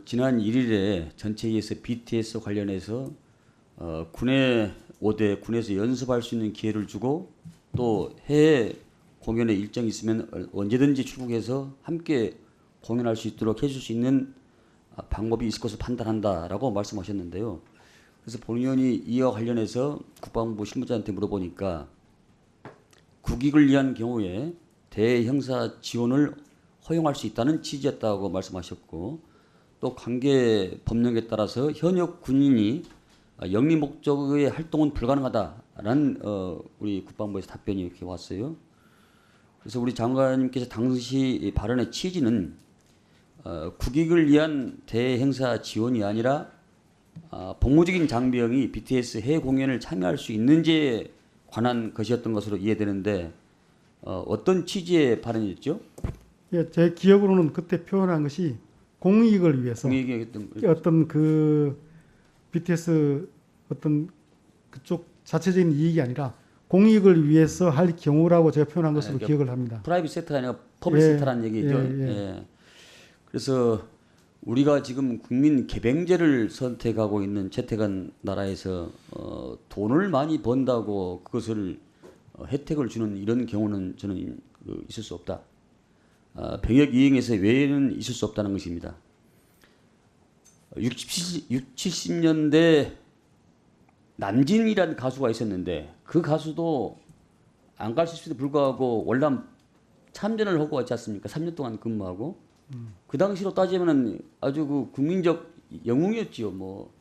지난 1일에 전체회의에서 BTS 관련해서 군에 5대 군에서 연습할 수 있는 기회를 주고 또 해외 공연에 일정이 있으면 언제든지 출국해서 함께 공연할 수 있도록 해줄 수 있는 방법이 있을 것을 판단한다라고 말씀하셨는데요. 그래서 본 의원이 이와 관련해서 국방부 실무자한테 물어보니까 국익을 위한 경우에 대형사 지원을 허용할 수 있다는 취지였다고 말씀하셨고 또 관계 법령에 따라서 현역 군인이 영리 목적의 활동은 불가능하다라는 우리 국방부에서 답변이 이렇게 왔어요. 그래서 우리 장관님께서 당시 발언의 취지는 국익을 위한 대행사 지원이 아니라 복무적인 장병이 BTS 해외 공연을 참여할 수 있는지에 관한 것이었던 것으로 이해되는데 어떤 취지의 발언이었죠? 예, 제 기억으로는 그때 표현한 것이 공익을 위해서 어떤 그 BTS 어떤 그쪽 자체적인 이익이 아니라 공익을 위해서 할 경우라고 제가 표현한 것으로 기억을 합니다. 프라이빗 섹터가 아니라 퍼블릭 섹터라는 얘기죠. 예. 그래서 우리가 지금 국민 개병제를 선택하고 있는 채택한 나라에서 돈을 많이 번다고 그것을 혜택을 주는 이런 경우는 저는 있을 수 없다. 병역 이행에서 외에는 있을 수 없다는 것입니다. 60, 70년대 남진이라는 가수가 있었는데 그 가수도 안 갈 수 있음에도 불구하고 월남 참전을 하고 왔지 않습니까? 3년 동안 근무하고 그 당시로 따지면은 아주 그 국민적 영웅이었지요. 뭐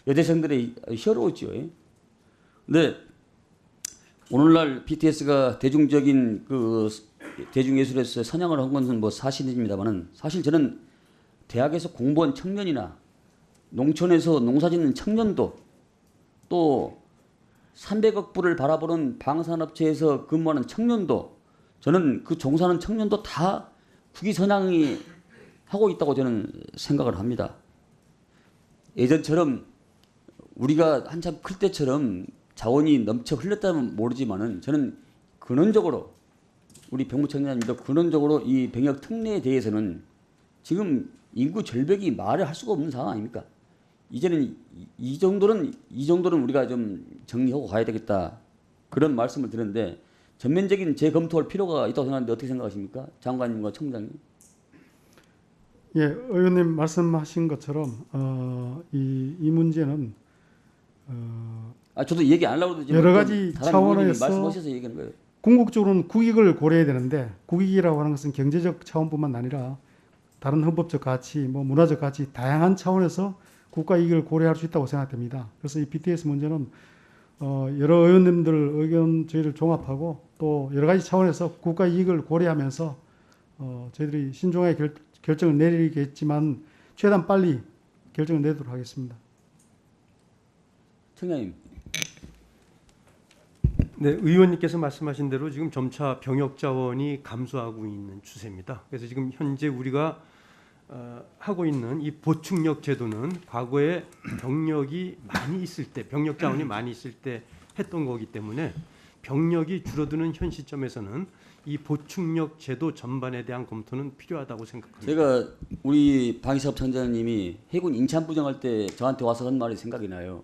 여대생들의 히어로였지요. 근데 오늘날 BTS가 대중적인 그 대중예술에서 선양을 한 것은 뭐 사실입니다만은 사실 저는 대학에서 공부한 청년이나 농촌에서 농사짓는 청년도 또 300억 불을 바라보는 방산업체에서 근무하는 청년도 저는 그 종사하는 청년도 다 국위선양이 하고 있다고 저는 생각을 합니다. 예전처럼 우리가 한참 클 때처럼 자원이 넘쳐 흘렀다면 모르지만은 저는 근원적으로 우리 병무청장님도 근원적으로 이 병역 특례에 대해서는 지금 인구 절벽이 말을 할 수가 없는 상황 아닙니까? 이제는 이 정도는 우리가 좀 정리하고 가야 되겠다 그런 말씀을 드렸는데 전면적인 재검토할 필요가 있다고 생각하는데 어떻게 생각하십니까, 장관님과 청장님? 예, 의원님 말씀하신 것처럼 이 문제는 저도 얘기 안 하려고 그러지만 여러 가지 차원에서 말씀하셔서 얘기하는 거예요. 궁극적으로는 국익을 고려해야 되는데 국익이라고 하는 것은 경제적 차원뿐만 아니라 다른 헌법적 가치, 뭐 문화적 가치 다양한 차원에서 국가 이익을 고려할 수 있다고 생각됩니다. 그래서 이 BTS 문제는 여러 의원님들 의견 저희를 종합하고 또 여러 가지 차원에서 국가 이익을 고려하면서 저희들이 신중하게 결정을 내리겠지만 최대한 빨리 결정을 내도록 하겠습니다. 청장님. 네, 의원님께서 말씀하신 대로 지금 점차 병역 자원이 감소하고 있는 추세입니다. 그래서 지금 현재 우리가 하고 있는 이 보충력 제도는 과거에 병력이 많이 있을 때, 병력 자원이 많이 있을 때 했던 거기 때문에 병력이 줄어드는 현 시점에서는 이 보충력 제도 전반에 대한 검토는 필요하다고 생각합니다. 제가 우리 방위사업청장님이 해군 인참부정할 때 저한테 와서 한 말이 생각이 나요.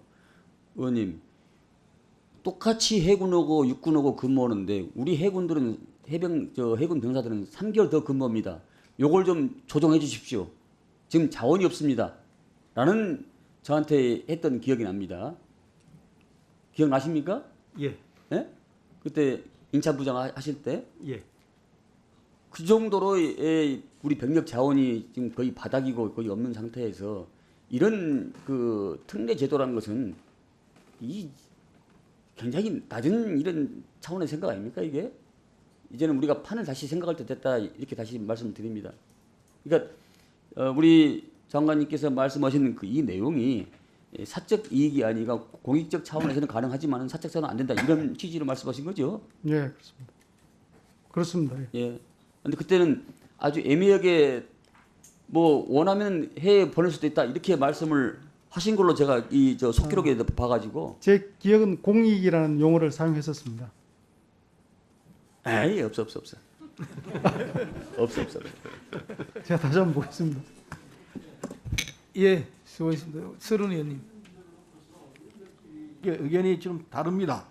의원님, 똑같이 해군하고 육군하고 근무하는데 우리 해군들은 해군 병사들은 3개월 더 근무합니다. 요걸 좀 조정해 주십시오. 지금 자원이 없습니다. 라는 저한테 했던 기억이 납니다. 기억나십니까? 예. 예? 그때 인참부장 하실 때? 예. 그 정도로 우리 병력 자원이 지금 거의 바닥이고 거의 없는 상태에서 이런 그 특례 제도라는 것은 굉장히 낮은 이런 차원의 생각 아닙니까 이게? 이제는 우리가 판을 다시 생각할 때 됐다 이렇게 다시 말씀드립니다. 그러니까 우리 장관님께서 말씀하신 이 내용이 사적 이익이 아니라 공익적 차원에서는 가능하지만 사적 차원은 안 된다 이런 취지로 말씀하신 거죠? 예, 그렇습니다. 예. 근데 그때는 아주 애매하게 뭐 원하면 해외 보낼 수도 있다 이렇게 말씀을 하신 걸로 제가 저 속기록에 봐가지고 제 기억은 공익이라는 용어를 사용했었습니다. 에이 없어. 없어. 제가 다시 한번 보겠습니다. 예, 수고했습니다. 서른 의원님. 이게 의견이 지금 다릅니다.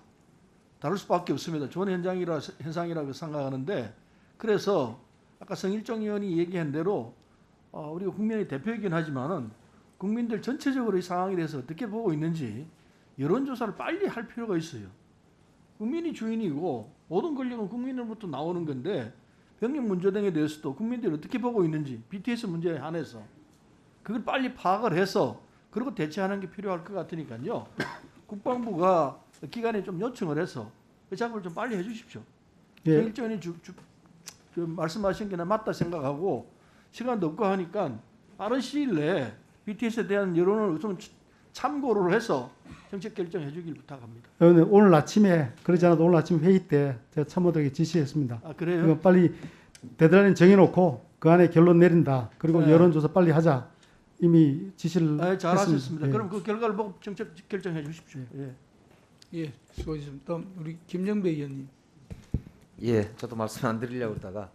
다를 수밖에 없습니다. 좋은 현상이라고 생각하는데 그래서 아까 성일종 의원이 얘기한 대로 우리가 국민의 대표이긴 하지만은 국민들 전체적으로 이 상황에 대해서 어떻게 보고 있는지 여론조사를 빨리 할 필요가 있어요. 국민이 주인이고 모든 권력은 국민으로부터 나오는 건데 병력 문제 등에 대해서도 국민들이 어떻게 보고 있는지 BTS 문제에 한해서 그걸 빨리 파악을 해서 그리고 대처하는 게 필요할 것 같으니까요. 국방부가 기관에 좀 요청을 해서 그 작업을 좀 빨리 해주십시오. 예. 일전에 말씀하신 게 맞다 생각하고 시간도 없고 하니까 빠른 시일 내에 BTS에 대한 여론을 좀 참고를 해서 정책 결정해 주길 부탁합니다. 의원님, 오늘 아침에 그러지 않아도 오늘 아침 회의 때 제가 참모들에게 지시했습니다. 아 그래요? 이거 빨리 데드라인 정해놓고 그 안에 결론 내린다. 그리고 네. 여론조사 빨리 하자. 이미 지시를 잘하셨습니다. 했습니다. 예. 그럼 그 결과를 보고 정책 결정해 주십시오. 예. 예, 수고하셨습니다. 다음 우리 김영배 의원님. 예, 저도 말씀 안 드리려고 그러다가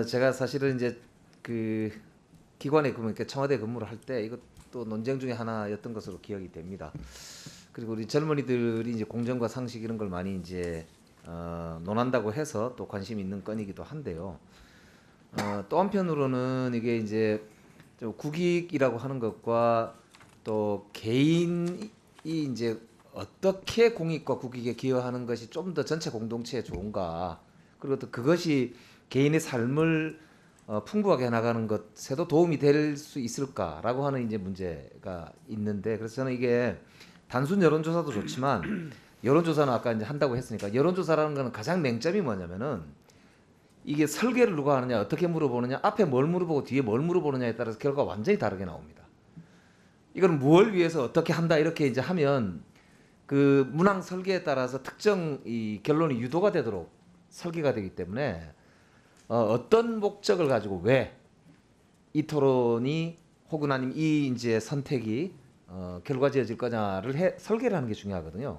제가 사실은 이제 그 기관에 이렇게 청와대 근무를 할 때 이것도 논쟁 중에 하나였던 것으로 기억이 됩니다. 그리고 우리 젊은이들이 이제 공정과 상식 이런 걸 많이 이제 논한다고 해서 또 관심 있는 건이기도 한데요. 또 한편으로는 이게 이제 좀 국익이라고 하는 것과 또 개인이 이제 어떻게 공익과 국익에 기여하는 것이 좀 더 전체 공동체에 좋은가, 그리고 또 그것이 개인의 삶을 풍부하게 해나가는 것에도 도움이 될 수 있을까라고 하는 이제 문제가 있는데, 그래서 저는 이게 단순 여론조사도 좋지만 여론조사는 아까 이제 한다고 했으니까 여론조사라는 거는 가장 맹점이 뭐냐면은 이게 설계를 누가 하느냐, 어떻게 물어보느냐, 앞에 뭘 물어보고 뒤에 뭘 물어보느냐에 따라서 결과가 완전히 다르게 나옵니다. 이건 무엇을 위해서 어떻게 한다 이렇게 이제 하면 그 문항 설계에 따라서 특정 이 결론이 유도가 되도록 설계가 되기 때문에 어떤 목적을 가지고 왜 이 토론이 혹은 아니면 이 이제 선택이 결과지어질 거냐를 설계를 하는 게 중요하거든요.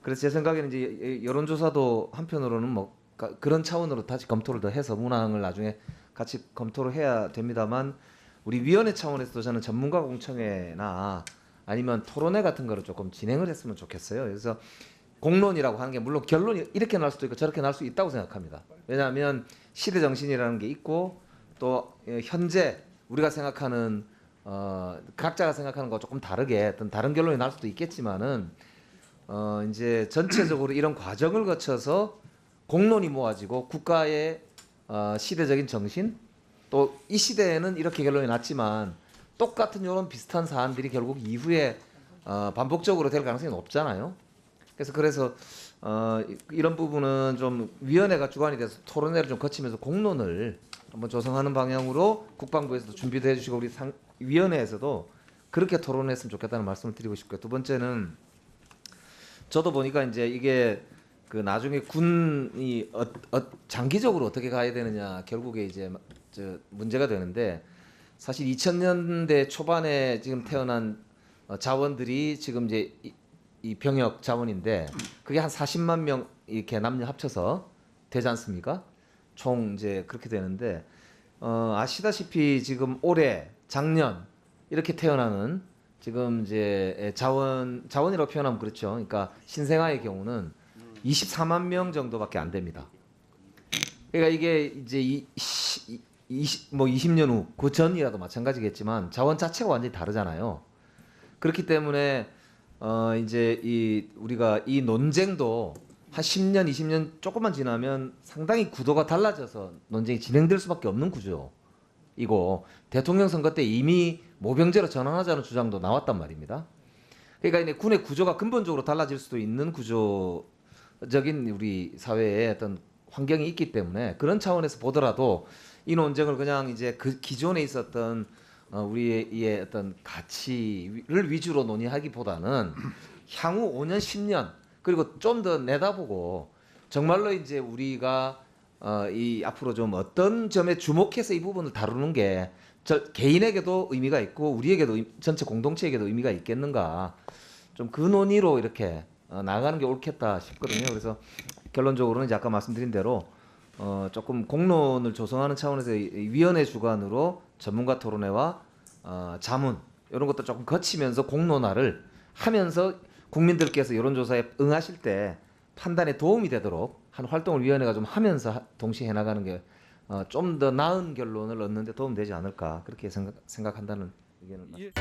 그래서 제 생각에는 이제 여론조사도 한편으로는 뭐 그런 차원으로 다시 검토를 더 해서 문항을 나중에 같이 검토를 해야 됩니다만, 우리 위원회 차원에서도 저는 전문가 공청회나 아니면 토론회 같은 거를 조금 진행을 했으면 좋겠어요. 그래서 공론이라고 하는 게 물론 결론이 이렇게 날 수도 있고 저렇게 날 수 있다고 생각합니다. 왜냐하면 시대 정신이라는 게 있고 또 현재 우리가 생각하는 각자가 생각하는 거 조금 다르게 어떤 다른 결론이 날 수도 있겠지만은 이제 전체적으로 이런 과정을 거쳐서 공론이 모아지고 국가의 시대적인 정신, 또 이 시대에는 이렇게 결론이 났지만 똑같은 이런 비슷한 사안들이 결국 이후에 반복적으로 될 가능성이 높잖아요. 그래서 이런 부분은 좀 위원회가 주관이 돼서 토론회를 좀 거치면서 공론을 한번 조성하는 방향으로 국방부에서도 준비도 해주시고 우리 위원회에서도 그렇게 토론했으면 좋겠다는 말씀을 드리고 싶고요. 두 번째는 저도 보니까 이제 이게 그 나중에 군이 장기적으로 어떻게 가야 되느냐 결국에 이제 문제가 되는데, 사실 2000년대 초반에 지금 태어난 자원들이 지금 이제 이 병역 자원인데 그게 한 40만 명 이렇게 남녀 합쳐서 되지 않습니까? 총 이제 그렇게 되는데 아시다시피 지금 올해 작년 이렇게 태어나는 지금 이제 자원이라고 표현하면 그렇죠. 그러니까 신생아의 경우는 24만 명 정도밖에 안 됩니다. 그러니까 이게 이제 20년 후 그 전이라도 마찬가지겠지만 자원 자체가 완전히 다르잖아요. 그렇기 때문에 이제 우리가 이 논쟁도 한 10년, 20년 조금만 지나면 상당히 구도가 달라져서 논쟁이 진행될 수밖에 없는 구조이고, 대통령 선거 때 이미 모병제로 전환하자는 주장도 나왔단 말입니다. 그러니까 이제 군의 구조가 근본적으로 달라질 수도 있는 구조적인 우리 사회의 어떤 환경이 있기 때문에 그런 차원에서 보더라도 이 논쟁을 그냥 이제 그 기존에 있었던 우리의 어떤 가치를 위주로 논의하기보다는 향후 5년, 10년 그리고 좀 더 내다보고 정말로 이제 우리가 이 앞으로 좀 어떤 점에 주목해서 이 부분을 다루는 게 개인에게도 의미가 있고 우리에게도 전체 공동체에게도 의미가 있겠는가, 좀 그 논의로 이렇게 나가는 게 옳겠다 싶거든요. 그래서 결론적으로는 이제 아까 말씀드린 대로 조금 공론을 조성하는 차원에서 위원회 주관으로 전문가 토론회와 자문 이런 것도 조금 거치면서 공론화를 하면서 국민들께서 여론조사에 응하실 때 판단에 도움이 되도록 한 활동을 위원회가 좀 하면서 동시에 해나가는 게 좀 더 나은 결론을 얻는 데 도움되지 않을까 그렇게 생각한다는 의견을. 예.